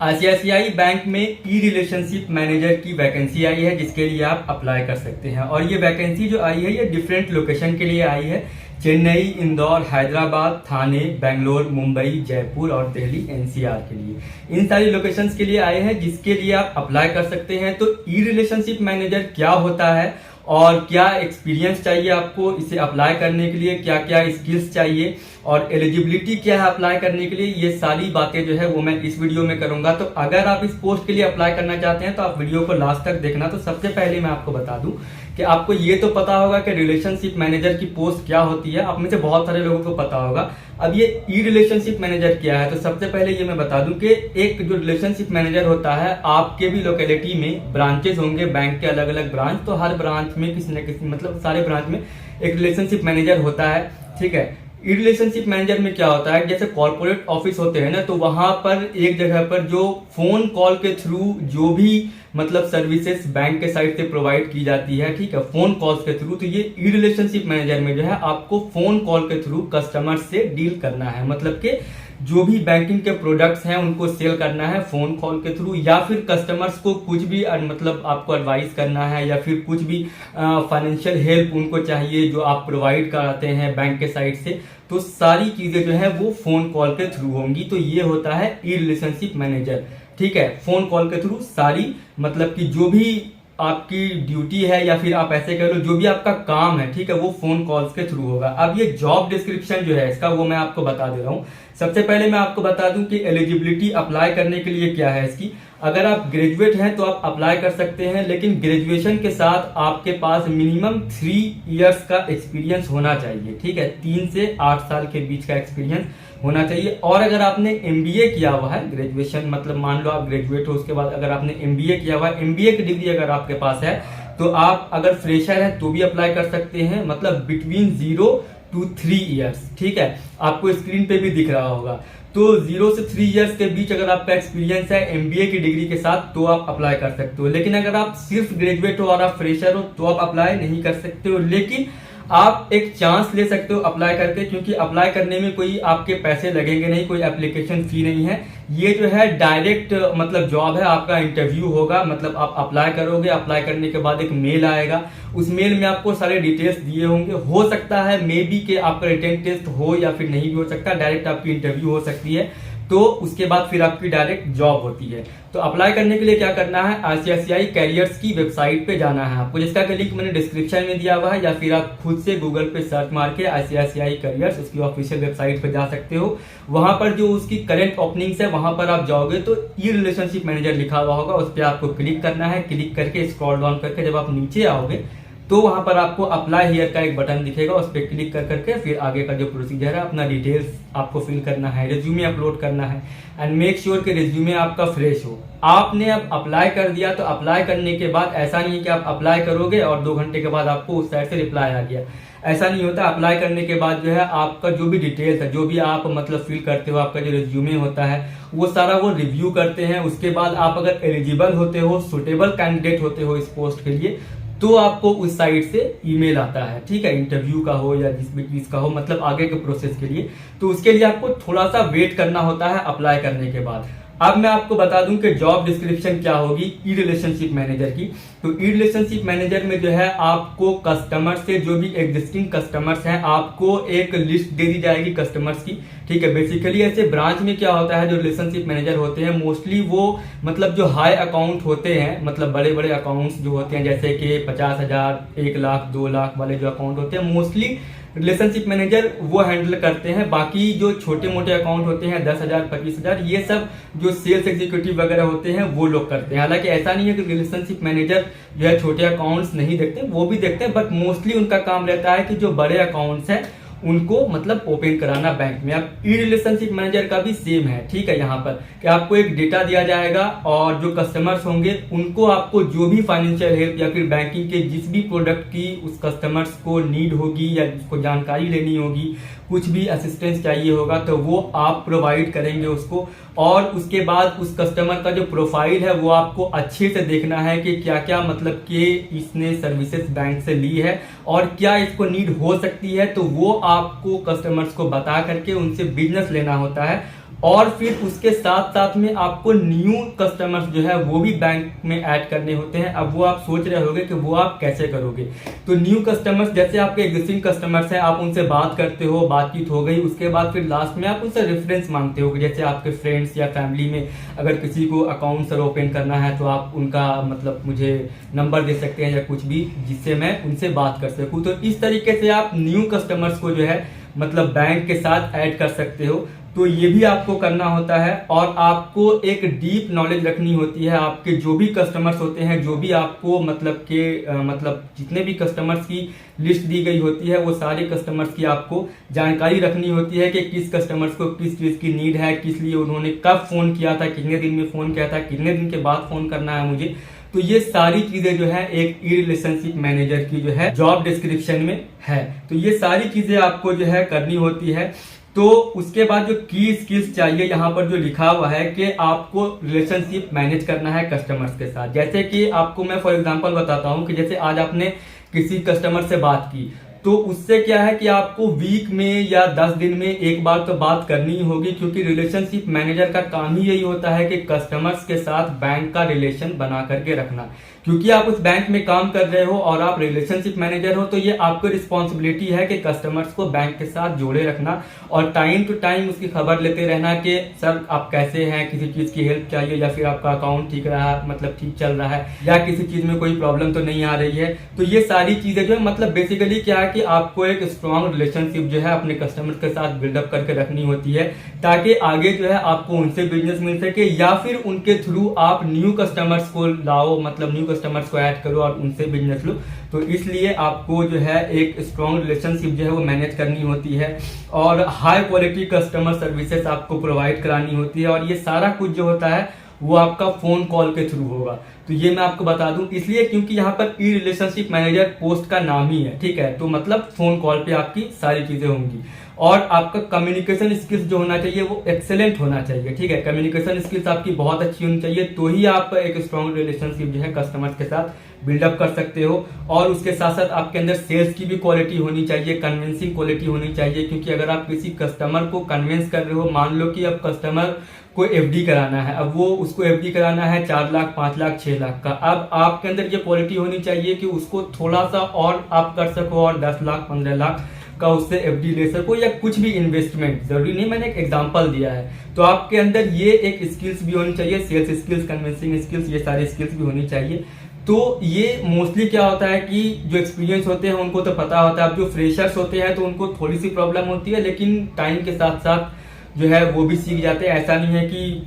ICICI bank में ई relationship manager की vacancy आई है जिसके लिए आप अप्लाई कर सकते हैं। और ये वैकेंसी जो आई है ये डिफरेंट लोकेशन के लिए आई है। चेन्नई, इंदौर, हैदराबाद, थाने, बेंगलोर, मुंबई, जयपुर और दिल्ली एनसीआर के लिए, इन सारी लोकेशंस के लिए आए हैं जिसके लिए आप अप्लाई कर सकते हैं। तो ई रिलेशनशिप मैनेजर क्या होता है और क्या एक्सपीरियंस चाहिए आपको इसे अप्लाई करने के लिए, क्या क्या स्किल्स चाहिए और एलिजिबिलिटी क्या है अप्लाई करने के लिए, ये सारी बातें जो है वो मैं इस वीडियो में करूंगा। तो अगर आप इस पोस्ट के लिए अप्लाई करना चाहते हैं तो आप वीडियो को लास्ट तक देखना। तो सबसे पहले मैं आपको बता दूं कि आपको ये तो पता होगा कि रिलेशनशिप मैनेजर की पोस्ट क्या होती है, आप में से बहुत सारे लोगों को पता होगा। अब ये ई रिलेशनशिप मैनेजर क्या है, तो सबसे पहले ये मैं बता दूं कि एक जो रिलेशनशिप मैनेजर होता है, आपके भी लोकेलिटी में ब्रांचेस होंगे, बैंक के अलग अलग ब्रांच, तो हर ब्रांच में किसी न किसी मतलब सारे ब्रांच में एक रिलेशनशिप मैनेजर होता है। ठीक है, ई रिलेशनशिप मैनेजर में क्या होता है, जैसे कॉर्पोरेट ऑफिस होते हैं ना, तो वहां पर एक जगह पर जो फोन कॉल के थ्रू जो भी मतलब सर्विसेज बैंक के साइड से प्रोवाइड की जाती है, ठीक है, फोन कॉल्स के थ्रू, तो ये ई रिलेशनशिप मैनेजर में जो है आपको फोन कॉल के थ्रू कस्टमर से डील करना है। मतलब कि जो भी बैंकिंग के प्रोडक्ट्स हैं उनको सेल करना है फोन कॉल के थ्रू, या फिर कस्टमर्स को कुछ भी मतलब आपको एडवाइस करना है, या फिर कुछ भी फाइनेंशियल हेल्प उनको चाहिए जो आप प्रोवाइड कराते हैं बैंक के साइड से, तो सारी चीजें जो है वो फोन कॉल के थ्रू होंगी। तो ये होता है ई रिलेशनशिप मैनेजर। ठीक है, फोन कॉल के थ्रू सारी मतलब कि जो भी आपकी ड्यूटी है या फिर आप ऐसे कह लो जो भी आपका काम है, ठीक है, वो फोन कॉल्स के थ्रू होगा। अब ये जॉब डिस्क्रिप्शन जो है इसका वो मैं आपको बता दे रहा हूँ। सबसे पहले मैं आपको बता दूं कि एलिजिबिलिटी अप्लाई करने के लिए क्या है इसकी। अगर आप ग्रेजुएट हैं तो आप अप्लाई कर सकते हैं, लेकिन ग्रेजुएशन के साथ आपके पास मिनिमम 3 इयर्स का एक्सपीरियंस होना चाहिए। ठीक है, 3 से 8 साल के बीच का एक्सपीरियंस होना चाहिए। और अगर आपने एमबीए किया हुआ है, ग्रेजुएशन मतलब मान लो आप ग्रेजुएट हो, उसके बाद अगर आपने एमबीए किया हुआ है, एमबीए की डिग्री अगर आपके पास है, तो आप अगर फ्रेशर है तो भी अप्लाई कर सकते हैं। मतलब बिटवीन 0 to 3 इयर्स। ठीक है, आपको स्क्रीन पे भी दिख रहा होगा। तो 0 से 3 इयर्स के बीच अगर आपका एक्सपीरियंस है एमबीए की डिग्री के साथ तो आप अप्लाई कर सकते हो। लेकिन अगर आप सिर्फ ग्रेजुएट हो और आप फ्रेशर हो तो आप अप्लाई नहीं कर सकते हो। लेकिन आप एक चांस ले सकते हो अप्लाई करके, क्योंकि अप्लाई करने में कोई आपके पैसे लगेंगे नहीं, कोई एप्लीकेशन फी नहीं है। ये जो है डायरेक्ट मतलब जॉब है, आपका इंटरव्यू होगा। मतलब आप अप्लाई करोगे, अप्लाई करने के बाद एक मेल आएगा, उस मेल में आपको सारे डिटेल्स दिए होंगे। हो सकता है मे बी कि आपका रिटन टेस्ट हो या फिर नहीं भी हो सकता, डायरेक्ट आपकी इंटरव्यू हो सकती है। तो उसके बाद फिर आपकी डायरेक्ट जॉब होती है। तो अप्लाई करने के लिए क्या करना है, आईसीआईसीआई कैरियर्स की वेबसाइट पे जाना है आपको, जिसका कि लिंक मैंने डिस्क्रिप्शन में दिया हुआ है, या फिर आप खुद से गूगल पे सर्च मार के आईसीआईसीआई कैरियर्स उसकी ऑफिशियल वेबसाइट पे जा सकते हो। वहां पर जो उसकी करंट ओपनिंग्स है वहां पर आप जाओगे तो ई रिलेशनशिप मैनेजर लिखा हुआ होगा, उस पर आपको क्लिक करना है। क्लिक करके स्क्रॉल डाउन करके जब आप नीचे आओगे तो वहां पर आपको अप्लाई हियर का एक बटन दिखेगा, उस पर क्लिक कर करके फिर आगे का जो प्रोसीजर है, अपना डिटेल्स आपको फिल करना है, रिज्यूमे अपलोड करना है, एंड मेक श्योर कि रिज्यूमे आपका फ्रेश हो। आपने अब अप्लाई कर दिया तो अप्लाई करने के बाद ऐसा नहीं है कि आप अप्लाई करोगे और 2 घंटे के बाद आपको उस साइड से रिप्लाई आ गया, ऐसा नहीं होता। अप्लाई करने के बाद जो है आपका जो भी डिटेल्स है, जो भी आप मतलब फिल करते हो, आपका जो रिज्यूमे होता है वो सारा वो रिव्यू करते हैं। उसके बाद आप अगर एलिजिबल होते हो, सुटेबल कैंडिडेट होते हो इस पोस्ट के लिए, तो आपको उस साइट से ईमेल आता है। ठीक है, इंटरव्यू का हो या जिस भी चीज का हो, मतलब आगे के प्रोसेस के लिए। तो उसके लिए आपको थोड़ा सा वेट करना होता है अप्लाई करने के बाद। अब मैं आपको बता दूं कि जॉब डिस्क्रिप्शन क्या होगी ई रिलेशनशिप मैनेजर की। तो ई रिलेशनशिप मैनेजर में जो है आपको कस्टमर से, जो भी एग्जिस्टिंग कस्टमर्स हैं, आपको एक लिस्ट दे दी जाएगी कस्टमर्स की। ठीक है, बेसिकली ऐसे ब्रांच में क्या होता है, जो रिलेशनशिप मैनेजर होते हैं मोस्टली वो मतलब जो हाई अकाउंट होते हैं, मतलब बड़े बड़े अकाउंट्स जो होते हैं, जैसे कि 50,000, 1 लाख, 2 लाख वाले जो अकाउंट होते हैं, मोस्टली रिलेशनशिप मैनेजर वो हैंडल करते हैं। बाकी जो छोटे मोटे अकाउंट होते हैं 10,000, 25,000, ये सब जो सेल्स एग्जीक्यूटिव वगैरह होते हैं वो लोग करते हैं। हालांकि ऐसा नहीं है कि रिलेशनशिप मैनेजर जो है छोटे अकाउंट्स नहीं देखते, वो भी देखते हैं, बट मोस्टली उनका काम रहता है कि जो बड़े अकाउंट्स हैं उनको मतलब ओपन कराना बैंक में। अब ई रिलेशनशिप मैनेजर का भी सेम है। ठीक है, यहाँ पर कि आपको एक डेटा दिया जाएगा और जो कस्टमर्स होंगे उनको आपको जो भी फाइनेंशियल हेल्प या फिर बैंकिंग के जिस भी प्रोडक्ट की उस कस्टमर्स को नीड होगी या जिसको जानकारी लेनी होगी, कुछ भी असिस्टेंस चाहिए होगा, तो वो आप प्रोवाइड करेंगे उसको। और उसके बाद उस कस्टमर का जो प्रोफाइल है वो आपको अच्छे से देखना है कि क्या क्या मतलब कि इसने सर्विसेज बैंक से ली है और क्या इसको नीड हो सकती है, तो वो आपको कस्टमर्स को बता करके उनसे बिजनेस लेना होता है। और फिर उसके साथ साथ में आपको न्यू कस्टमर्स जो है वो भी बैंक में ऐड करने होते हैं। अब वो आप सोच रहे होंगे कि वो आप कैसे करोगे। तो न्यू कस्टमर्स, जैसे आपके एग्जिस्टिंग कस्टमर्स हैं, आप उनसे बात करते हो, बातचीत हो गई, उसके बाद फिर लास्ट में आप उनसे रेफरेंस मांगते हो। जैसे आपके फ्रेंड्स या फैमिली में अगर किसी को अकाउंट सर ओपन करना है तो आप उनका मतलब मुझे नंबर दे सकते हैं या कुछ भी, जिससे मैं उनसे बात कर सकूं। तो इस तरीके से आप न्यू कस्टमर्स को जो है मतलब बैंक के साथ ऐड कर सकते हो। तो ये भी आपको करना होता है और आपको एक डीप नॉलेज रखनी होती है। आपके जो भी कस्टमर्स होते हैं, जो भी आपको मतलब जितने भी कस्टमर्स की लिस्ट दी गई होती है, वो सारे कस्टमर्स की आपको जानकारी रखनी होती है कि किस कस्टमर्स को किस चीज की नीड है, किस लिए उन्होंने कब फोन किया था, कितने दिन में फोन किया था, कितने दिन के बाद फोन करना है मुझे। तो ये सारी चीजें जो है एक ई रिलेशनशिप मैनेजर की जो है जॉब डिस्क्रिप्शन में है। तो ये सारी चीजें आपको जो है करनी होती है। तो उसके बाद जो की स्किल्स चाहिए, यहाँ पर जो लिखा हुआ है कि आपको रिलेशनशिप मैनेज करना है कस्टमर्स के साथ। जैसे कि आपको मैं फॉर एग्जांपल बताता हूँ कि जैसे आज आपने किसी कस्टमर से बात की, तो उससे क्या है कि आपको वीक में या 10 दिन में एक बार तो बात करनी ही होगी, क्योंकि रिलेशनशिप मैनेजर का काम ही यही होता है कि कस्टमर्स के साथ बैंक का रिलेशन बना करके रखना। क्योंकि आप उस बैंक में काम कर रहे हो और आप रिलेशनशिप मैनेजर हो, तो ये आपकी रिस्पॉन्सिबिलिटी है कि कस्टमर्स को बैंक के साथ जोड़े रखना और टाइम टू टाइम उसकी खबर लेते रहना कि सर आप कैसे हैं, किसी चीज की हेल्प चाहिए या फिर आपका अकाउंट ठीक रहा मतलब ठीक चल रहा है या किसी चीज में कोई प्रॉब्लम तो नहीं आ रही है। तो ये सारी चीजें जो है मतलब बेसिकली क्या है कि आपको एक स्ट्रॉन्ग रिलेशनशिप जो है अपने कस्टमर के साथ बिल्डअप करके रखनी होती है, ताकि आगे जो है आपको उनसे बिजनेस मिल सके या फिर उनके थ्रू आप न्यू कस्टमर्स को लाओ, मतलब न्यू कस्टमर्स को ऐड करो और उनसे बिजनेस लो। तो इसलिए आपको जो है एक स्ट्रॉन्ग रिलेशनशिप जो है वो मैनेज करनी होती है और हाई क्वालिटी कस्टमर सर्विसेज आपको प्रोवाइड करानी होती है। और ये सारा कुछ जो होता है वो आपका फोन कॉल के थ्रू होगा। तो ये मैं आपको बता दूं इसलिए क्योंकि यहाँ पर ई रिलेशनशिप मैनेजर पोस्ट का नाम ही है, ठीक है। तो मतलब फोन कॉल पे आपकी सारी चीजें होंगी और आपका कम्युनिकेशन स्किल्स जो होना चाहिए वो एक्सेलेंट होना चाहिए, ठीक है। कम्युनिकेशन स्किल्स आपकी बहुत अच्छी होनी चाहिए, तो ही आप एक स्ट्रॉन्ग रिलेशनशिप जो है कस्टमर्स के साथ बिल्डअप कर सकते हो। और उसके साथ साथ आपके अंदर सेल्स की भी क्वालिटी होनी चाहिए, कन्विंसिंग क्वालिटी होनी चाहिए। क्योंकि अगर आप किसी कस्टमर को कन्विंस कर रहे हो, मान लो कि अब कस्टमर को एफडी कराना है, अब वो उसको एफडी कराना है 4 लाख 5 लाख 6 लाख का, अब आपके अंदर ये क्वालिटी होनी चाहिए कि उसको थोड़ा सा और आप कर सको और 10 लाख 15 लाख का उससे एफडी ले सको या कुछ भी इन्वेस्टमेंट, जरूरी नहीं, मैंने एक एग्जांपल दिया है। तो आपके अंदर ये एक स्किल्स भी होनी चाहिए, सेल्स स्किल्स, कन्विंसिंग स्किल्स, ये सारी स्किल्स भी होनी चाहिए। तो ये मोस्टली क्या होता है कि जो एक्सपीरियंस होते हैं उनको तो पता होता है, अब जो फ्रेशर्स होते हैं तो उनको थोड़ी सी प्रॉब्लम होती है, लेकिन टाइम के साथ साथ जो है वो भी सीख जाते हैं। ऐसा नहीं है कि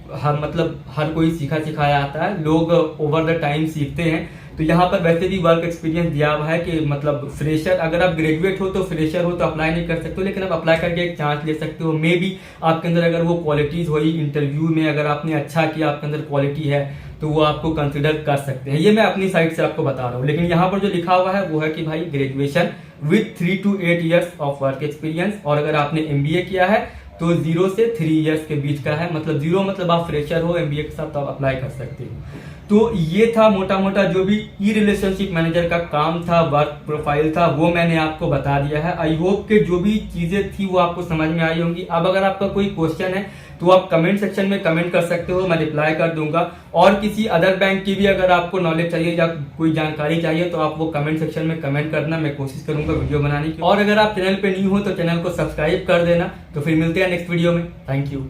हर कोई सीखा सिखाया आता है, लोग ओवर द टाइम सीखते हैं। तो यहाँ पर वैसे भी वर्क एक्सपीरियंस दिया हुआ है कि मतलब फ्रेशर, अगर आप ग्रेजुएट हो तो फ्रेशर हो तो अप्लाई नहीं कर सकते हो, लेकिन आप अप्लाई करके एक चांस ले सकते हो। मे बी आपके अंदर अगर वो क्वालिटीज हुई इंटरव्यू में, अगर आपने अच्छा किया, आपके अंदर क्वालिटी है, तो वो आपको कंसिडर कर सकते हैं। ये मैं अपनी साइड से आपको बता रहा हूँ, लेकिन यहाँ पर जो लिखा हुआ है वो है कि भाई graduation with 3 to 8 years of work experience, और अगर आपने एमबीए किया है तो 0 से 3 इयर्स के बीच का है। मतलब 0 मतलब आप फ्रेशर हो, एमबीए के साथ तो आप अप्लाई कर सकते हो। तो ये था मोटा मोटा जो भी ई रिलेशनशिप मैनेजर का काम था, वर्क प्रोफाइल था, वो मैंने आपको बता दिया है। आई होप कि जो भी चीजें थी वो आपको समझ में आई होंगी। अब अगर आपका कोई क्वेश्चन है तो आप कमेंट सेक्शन में कमेंट कर सकते हो, मैं रिप्लाई कर दूंगा। और किसी अदर बैंक की भी अगर आपको नॉलेज चाहिए या कोई जानकारी चाहिए तो आप वो कमेंट सेक्शन में कमेंट करना, मैं कोशिश करूंगा वीडियो बनाने की। और अगर आप चैनल पे न्यू हो तो चैनल को सब्सक्राइब कर देना। तो फिर मिलते हैं नेक्स्ट वीडियो में। Thank you.